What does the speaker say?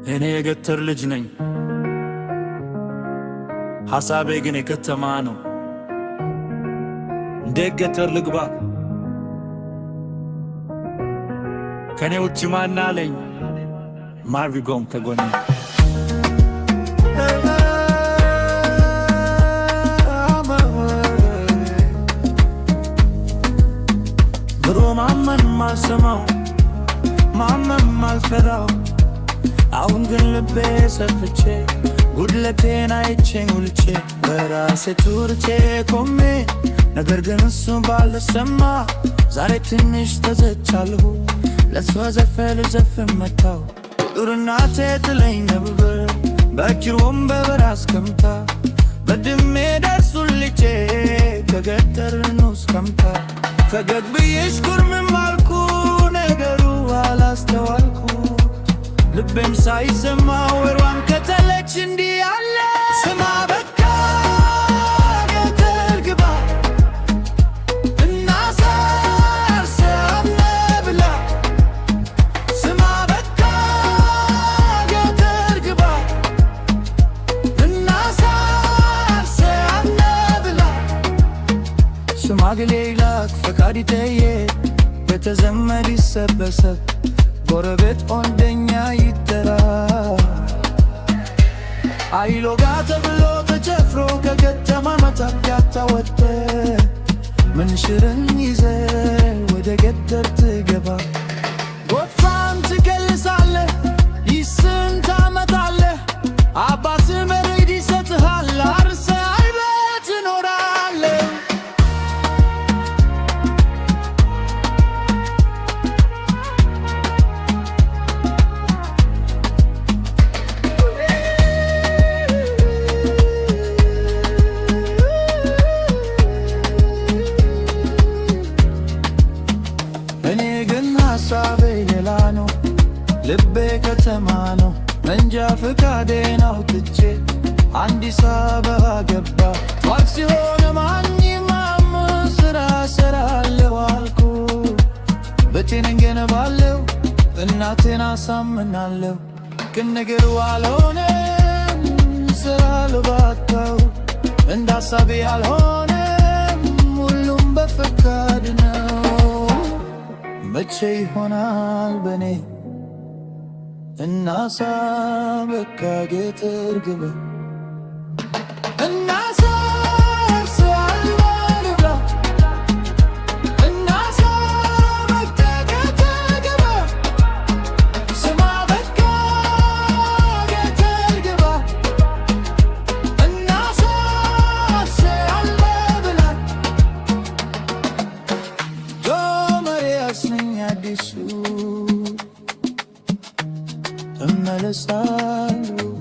እኔ የገጠር ልጅ ነኝ፣ ሐሳቤ ግን የከተማ ነው። እንዴት ገጠር ልግባ? ከኔ ውጭ ማን አለኝ? ማርቪጎም ከጎኔ ድሮ ማመን ማልሰማው ማመን ማልፈራው አሁን ግን ልቤ ሰፍቼ ጉድለቴን አይቼ ሙልቼ በራሴ ቱርቼ ቆሜ ነገር ግን እሱ ባልሰማ ዛሬ ትንሽ ተዘቻለሁ። ለሷ ዘፈን ልዘፍን መጣሁ ዱርናቴ ትለኝ ነበር በኪሮም በበራ አስቀምጣ በድሜ ደርሱልቼ ከገጠር ንስ ከምታ ፈገግ ብዬሽ ኩርምም አልኩ ነገሩ አላስተዋልኩ ልቤም ሳይሰማ ወሯን ከተለች እንዲህ አለ ስማ በቃ ገጠር ግባ እናሳርሰ አምነብላ ስማ በቃ ገጠር ግባ እናሳርሰ አምነብላ ሽማግሌ ይላክ ፈቃድ ይጠየቅ ቤተዘመድ ይሰበሰብ ጎረቤት ወንደኛ ይጠራ አይሎጋ ተብሎ ተጨፍሮ ከከተማ መታኪያ ታወጠ ምንሽርን ይዘ ወደ ገጠር ትገባ ጎፋም ትገልሳለህ ይስን ታመጣለህ አባት መሬት ይሰጥሃል አርሰ አይበት ትኖራለህ ሐሳቤ ሌላ ነው ልቤ ከተማ ነው መንጃ ፍቃዴን አውጥቼ አዲስ አበባ ገባ ጧት ሲሆን ማንም ስራ ሰራለሁ አልኩ ቤቴን እንገነባለሁ እናቴን አሳምናለሁ ግን ነገሩ አልሆነም ስራ ልባታው እንደ ሐሳቤ አልሆነም ሁሉም በፈቃድ ነው መቼ ይሆናል በኔ እናሳ በቃ ገጠር ግባ እናሳርሰ አልበርባ እናሳ በቃ ገጠር ግባ ስማ በቃ ገጠር ግባ እናሳርሰ አልበርባ አዲሱ እመለሳለሁ